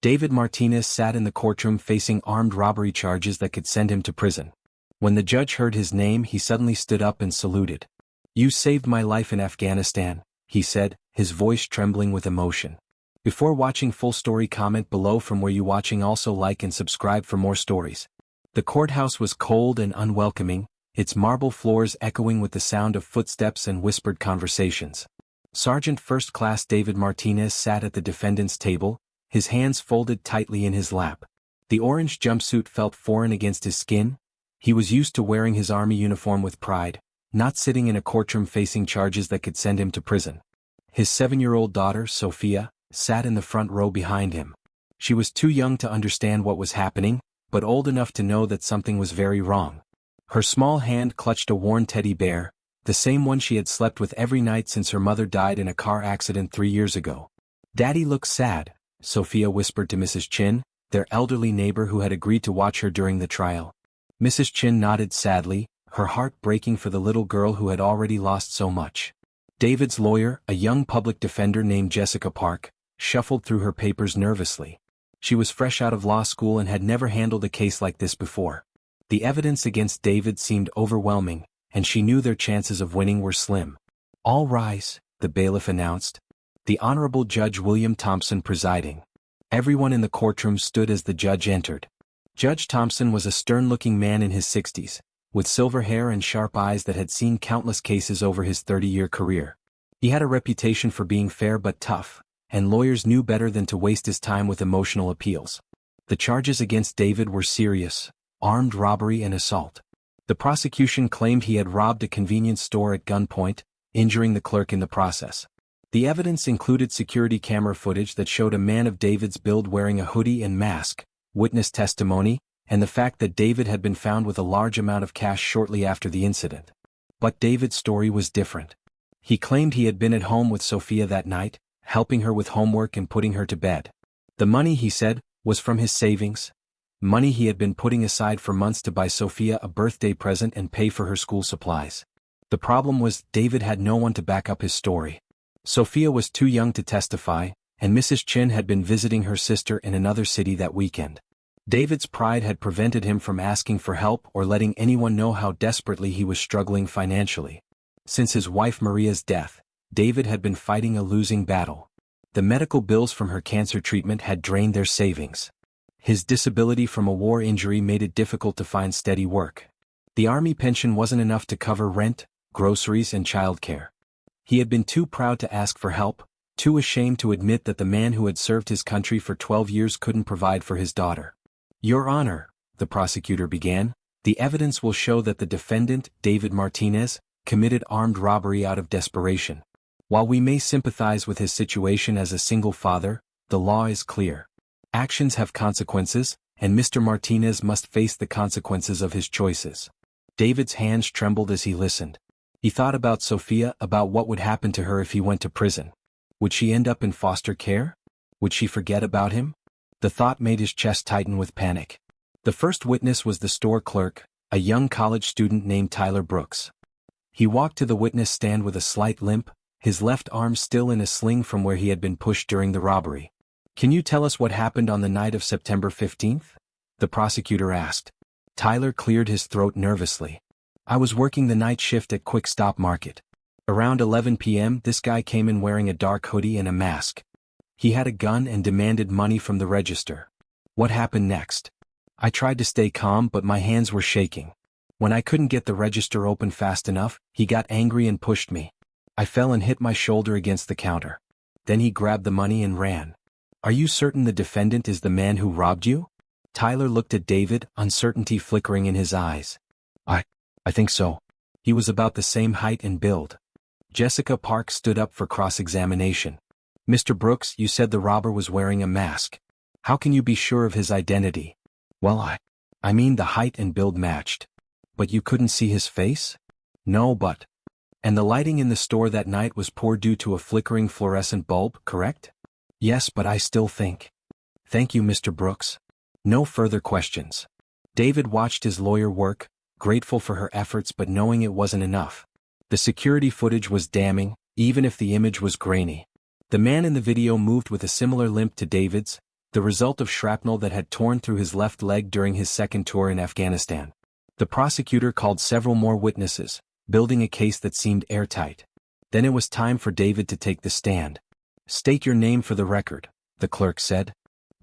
David Martinez sat in the courtroom facing armed robbery charges that could send him to prison. When the judge heard his name, he suddenly stood up and saluted. "You saved my life in Afghanistan," he said, his voice trembling with emotion. Before watching full story, comment below from where you watching. Also like and subscribe for more stories. The courthouse was cold and unwelcoming, its marble floors echoing with the sound of footsteps and whispered conversations. Sergeant First Class David Martinez sat at the defendant's table, his hands folded tightly in his lap. The orange jumpsuit felt foreign against his skin. He was used to wearing his army uniform with pride, not sitting in a courtroom facing charges that could send him to prison. His 7-year-old daughter, Sophia, sat in the front row behind him. She was too young to understand what was happening, but old enough to know that something was very wrong. Her small hand clutched a worn teddy bear, the same one she had slept with every night since her mother died in a car accident 3 years ago. "Daddy looks sad," Sophia whispered to Mrs. Chin, their elderly neighbor who had agreed to watch her during the trial. Mrs. Chin nodded sadly, her heart breaking for the little girl who had already lost so much. David's lawyer, a young public defender named Jessica Park, shuffled through her papers nervously. She was fresh out of law school and had never handled a case like this before. The evidence against David seemed overwhelming, and she knew their chances of winning were slim. "All rise," the bailiff announced. The Honorable Judge William Thompson presiding. Everyone in the courtroom stood as the judge entered. Judge Thompson was a stern-looking man in his 60s, with silver hair and sharp eyes that had seen countless cases over his 30-year career. He had a reputation for being fair but tough, and lawyers knew better than to waste his time with emotional appeals. The charges against David were serious: armed robbery and assault. The prosecution claimed he had robbed a convenience store at gunpoint, injuring the clerk in the process. The evidence included security camera footage that showed a man of David's build wearing a hoodie and mask, witness testimony, and the fact that David had been found with a large amount of cash shortly after the incident. But David's story was different. He claimed he had been at home with Sophia that night, helping her with homework and putting her to bed. The money, he said, was from his savings, money he had been putting aside for months to buy Sophia a birthday present and pay for her school supplies. The problem was, David had no one to back up his story. Sophia was too young to testify, and Mrs. Chin had been visiting her sister in another city that weekend. David's pride had prevented him from asking for help or letting anyone know how desperately he was struggling financially. Since his wife Maria's death, David had been fighting a losing battle. The medical bills from her cancer treatment had drained their savings. His disability from a war injury made it difficult to find steady work. The army pension wasn't enough to cover rent, groceries, and childcare. He had been too proud to ask for help, too ashamed to admit that the man who had served his country for 12 years couldn't provide for his daughter. "Your Honor," the prosecutor began, "the evidence will show that the defendant, David Martinez, committed armed robbery out of desperation. While we may sympathize with his situation as a single father, the law is clear. Actions have consequences, and Mr. Martinez must face the consequences of his choices." David's hands trembled as he listened. He thought about Sophia, about what would happen to her if he went to prison. Would she end up in foster care? Would she forget about him? The thought made his chest tighten with panic. The first witness was the store clerk, a young college student named Tyler Brooks. He walked to the witness stand with a slight limp, his left arm still in a sling from where he had been pushed during the robbery. "Can you tell us what happened on the night of September 15th? The prosecutor asked. Tyler cleared his throat nervously. "I was working the night shift at Quick Stop Market. Around 11 p.m. this guy came in wearing a dark hoodie and a mask. He had a gun and demanded money from the register. What happened next? I tried to stay calm, but my hands were shaking. When I couldn't get the register open fast enough, he got angry and pushed me. I fell and hit my shoulder against the counter. Then he grabbed the money and ran." "Are you certain the defendant is the man who robbed you?" Tyler looked at David, uncertainty flickering in his eyes. I think so. He was about the same height and build." Jessica Park stood up for cross-examination. "Mr. Brooks, you said the robber was wearing a mask. How can you be sure of his identity?" "Well, I mean the height and build matched." "But you couldn't see his face?" "No, but..." "And the lighting in the store that night was poor due to a flickering fluorescent bulb, correct?" "Yes, but I still think..." "Thank you, Mr. Brooks." No further questions. David watched his lawyer work, grateful for her efforts but knowing it wasn't enough. The security footage was damning, even if the image was grainy. The man in the video moved with a similar limp to David's, the result of shrapnel that had torn through his left leg during his second tour in Afghanistan. The prosecutor called several more witnesses, building a case that seemed airtight. Then it was time for David to take the stand. "State your name for the record," the clerk said.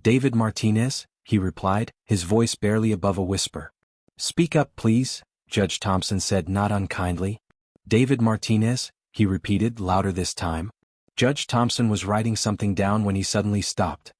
"David Martinez," he replied, his voice barely above a whisper. "Speak up, please," Judge Thompson said not unkindly. "David Martinez," he repeated, louder this time. Judge Thompson was writing something down when he suddenly stopped.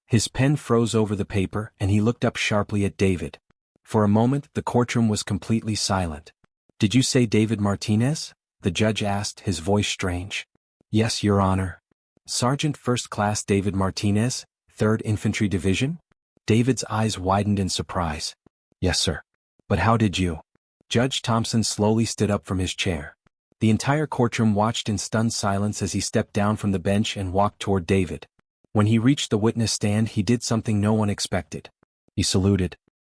His pen froze over the paper and he looked up sharply at David. For a moment the courtroom was completely silent. "Did you say David Martinez?" the judge asked, his voice strange. "Yes, Your Honor." "Sergeant First Class David Martinez, 3rd Infantry Division?" David's eyes widened in surprise. "Yes, sir." "But how did you?" Judge Thompson slowly stood up from his chair. The entire courtroom watched in stunned silence as he stepped down from the bench and walked toward David. When he reached the witness stand, he did something no one expected. He saluted.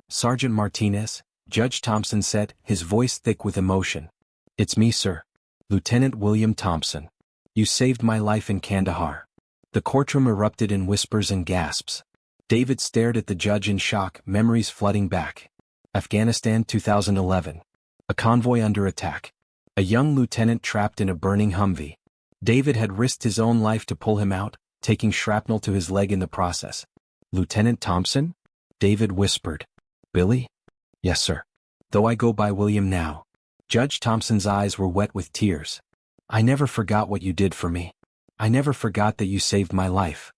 "Sergeant Martinez," Judge Thompson said, his voice thick with emotion. "It's me, sir. Lieutenant William Thompson. You saved my life in Kandahar." The courtroom erupted in whispers and gasps. David stared at the judge in shock, memories flooding back. Afghanistan 2011. A convoy under attack. A young lieutenant trapped in a burning Humvee. David had risked his own life to pull him out, taking shrapnel to his leg in the process. "Lieutenant Thompson?" David whispered. "Billy?" "Yes, sir. Though I go by William now." Judge Thompson's eyes were wet with tears. "I never forgot what you did for me. I never forgot that you saved my life."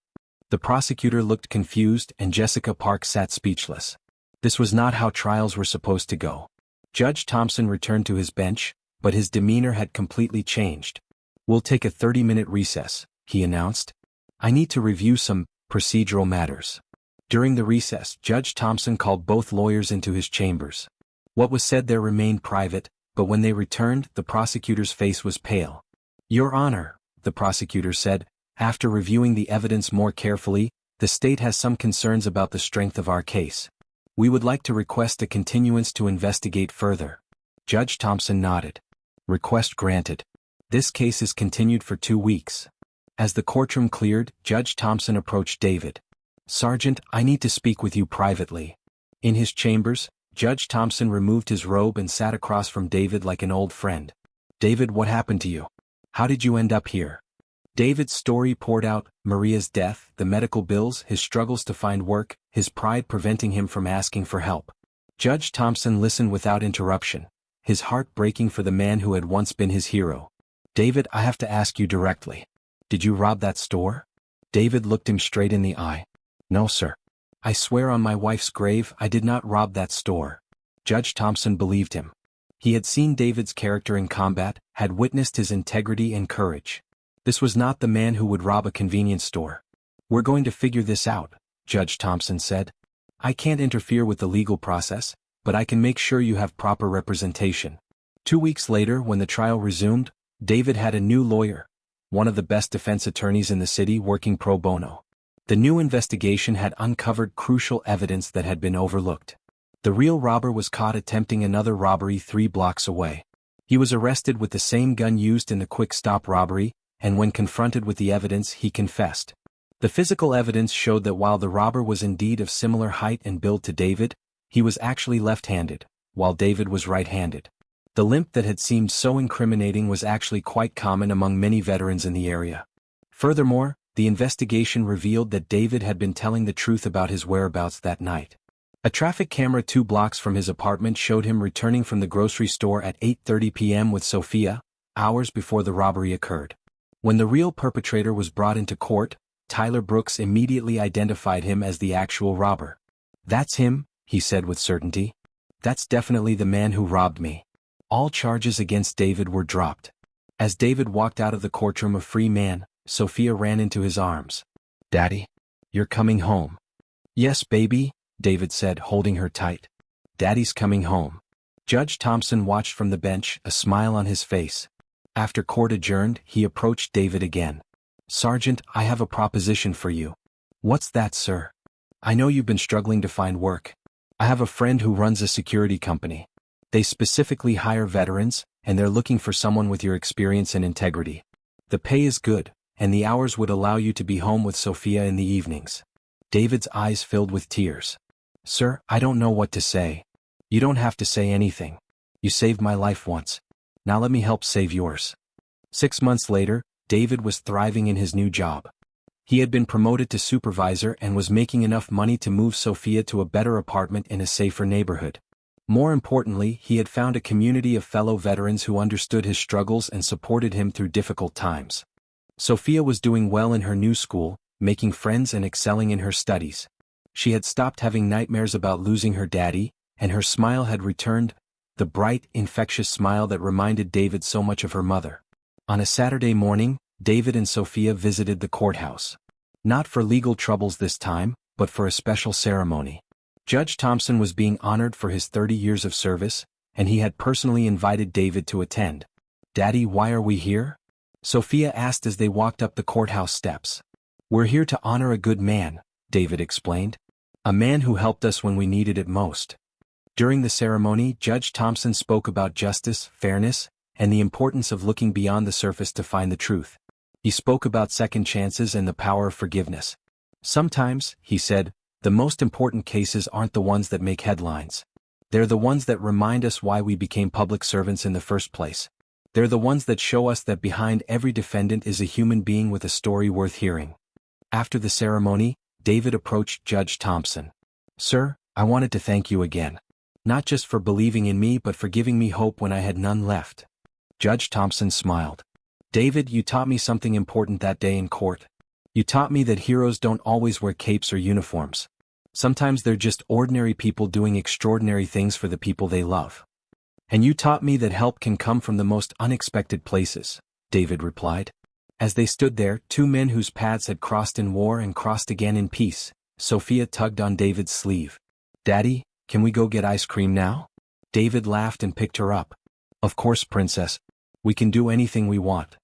The prosecutor looked confused and Jessica Park sat speechless. This was not how trials were supposed to go. Judge Thompson returned to his bench, but his demeanor had completely changed. "We'll take a 30-minute recess," he announced. "I need to review some procedural matters." During the recess, Judge Thompson called both lawyers into his chambers. What was said there remained private, but when they returned, the prosecutor's face was pale. "Your Honor," the prosecutor said, "after reviewing the evidence more carefully, the state has some concerns about the strength of our case. We would like to request a continuance to investigate further." Judge Thompson nodded. "Request granted. This case is continued for 2 weeks." As the courtroom cleared, Judge Thompson approached David. "Sergeant, I need to speak with you privately." In his chambers, Judge Thompson removed his robe and sat across from David like an old friend. "David, what happened to you? How did you end up here?" David's story poured out: Maria's death, the medical bills, his struggles to find work, his pride preventing him from asking for help. Judge Thompson listened without interruption, his heart breaking for the man who had once been his hero. "David, I have to ask you directly. Did you rob that store?" David looked him straight in the eye. "No, sir. I swear on my wife's grave I did not rob that store." Judge Thompson believed him. He had seen David's character in combat, had witnessed his integrity and courage. This was not the man who would rob a convenience store. "We're going to figure this out," Judge Thompson said. "I can't interfere with the legal process, but I can make sure you have proper representation." 2 weeks later, when the trial resumed, David had a new lawyer, one of the best defense attorneys in the city, working pro bono. The new investigation had uncovered crucial evidence that had been overlooked. The real robber was caught attempting another robbery 3 blocks away. He was arrested with the same gun used in the quick stop robbery, and when confronted with the evidence, he confessed. The physical evidence showed that while the robber was indeed of similar height and build to David, he was actually left-handed, while David was right-handed. The limp that had seemed so incriminating was actually quite common among many veterans in the area. Furthermore, the investigation revealed that David had been telling the truth about his whereabouts that night. A traffic camera 2 blocks from his apartment showed him returning from the grocery store at 8:30 p.m. with Sophia, hours before the robbery occurred. When the real perpetrator was brought into court, Tyler Brooks immediately identified him as the actual robber. "That's him," he said with certainty. "That's definitely the man who robbed me." All charges against David were dropped. As David walked out of the courtroom a free man, Sophia ran into his arms. "Daddy, you're coming home." "Yes, baby," David said, holding her tight. "Daddy's coming home." Judge Thompson watched from the bench, a smile on his face. After court adjourned, he approached David again. "Sergeant, I have a proposition for you." "What's that, sir?" "I know you've been struggling to find work. I have a friend who runs a security company. They specifically hire veterans, and they're looking for someone with your experience and integrity. The pay is good, and the hours would allow you to be home with Sophia in the evenings." David's eyes filled with tears. "Sir, I don't know what to say." "You don't have to say anything. You saved my life once. Now let me help save yours." 6 months later, David was thriving in his new job. He had been promoted to supervisor and was making enough money to move Sophia to a better apartment in a safer neighborhood. More importantly, he had found a community of fellow veterans who understood his struggles and supported him through difficult times. Sophia was doing well in her new school, making friends and excelling in her studies. She had stopped having nightmares about losing her daddy, and her smile had returned, the bright, infectious smile that reminded David so much of her mother. On a Saturday morning, David and Sophia visited the courthouse. Not for legal troubles this time, but for a special ceremony. Judge Thompson was being honored for his 30 years of service, and he had personally invited David to attend. "Daddy, why are we here?" Sophia asked as they walked up the courthouse steps. "We're here to honor a good man," David explained. "A man who helped us when we needed it most." During the ceremony, Judge Thompson spoke about justice, fairness, and the importance of looking beyond the surface to find the truth. He spoke about second chances and the power of forgiveness. "Sometimes," he said, "the most important cases aren't the ones that make headlines. They're the ones that remind us why we became public servants in the first place. They're the ones that show us that behind every defendant is a human being with a story worth hearing." After the ceremony, David approached Judge Thompson. "Sir, I wanted to thank you again. Not just for believing in me but for giving me hope when I had none left." Judge Thompson smiled. "David, you taught me something important that day in court. You taught me that heroes don't always wear capes or uniforms. Sometimes they're just ordinary people doing extraordinary things for the people they love. And you taught me that help can come from the most unexpected places," David replied. As they stood there, two men whose paths had crossed in war and crossed again in peace, Sophia tugged on David's sleeve. "Daddy, can we go get ice cream now?" David laughed and picked her up. "Of course, princess. We can do anything we want."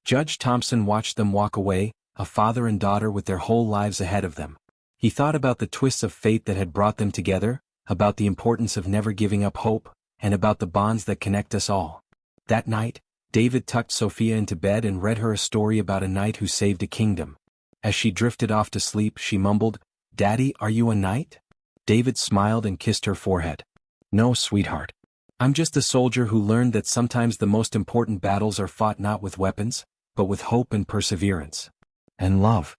Judge Thompson watched them walk away, a father and daughter with their whole lives ahead of them. He thought about the twists of fate that had brought them together, about the importance of never giving up hope, and about the bonds that connect us all. That night, David tucked Sophia into bed and read her a story about a knight who saved a kingdom. As she drifted off to sleep, she mumbled, "Daddy, are you a knight?" David smiled and kissed her forehead. "No, sweetheart. I'm just a soldier who learned that sometimes the most important battles are fought not with weapons, but with hope and perseverance." "And love?"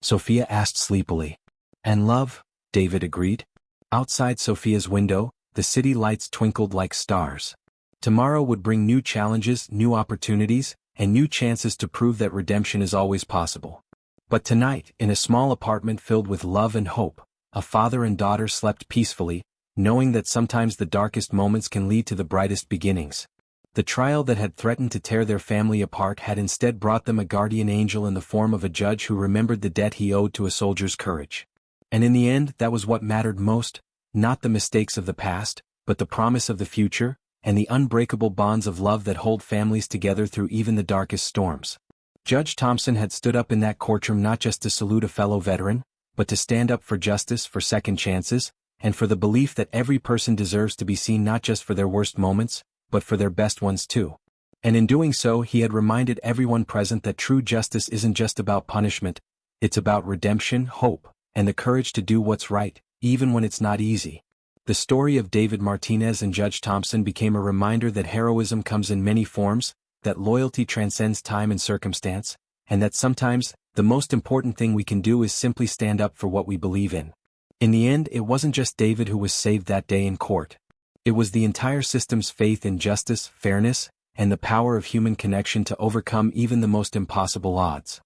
Sophia asked sleepily. "And love," David agreed. Outside Sophia's window, the city lights twinkled like stars. Tomorrow would bring new challenges, new opportunities, and new chances to prove that redemption is always possible. But tonight, in a small apartment filled with love and hope, a father and daughter slept peacefully, knowing that sometimes the darkest moments can lead to the brightest beginnings. The trial that had threatened to tear their family apart had instead brought them a guardian angel in the form of a judge who remembered the debt he owed to a soldier's courage. And in the end, that was what mattered most, not the mistakes of the past, but the promise of the future, and the unbreakable bonds of love that hold families together through even the darkest storms. Judge Thompson had stood up in that courtroom not just to salute a fellow veteran, but to stand up for justice, for second chances, and for the belief that every person deserves to be seen not just for their worst moments, but for their best ones too. And in doing so, he had reminded everyone present that true justice isn't just about punishment, it's about redemption, hope, and the courage to do what's right, even when it's not easy. The story of David Martinez and Judge Thompson became a reminder that heroism comes in many forms, that loyalty transcends time and circumstance, and that sometimes, the most important thing we can do is simply stand up for what we believe in. In the end, it wasn't just David who was saved that day in court. It was the entire system's faith in justice, fairness, and the power of human connection to overcome even the most impossible odds.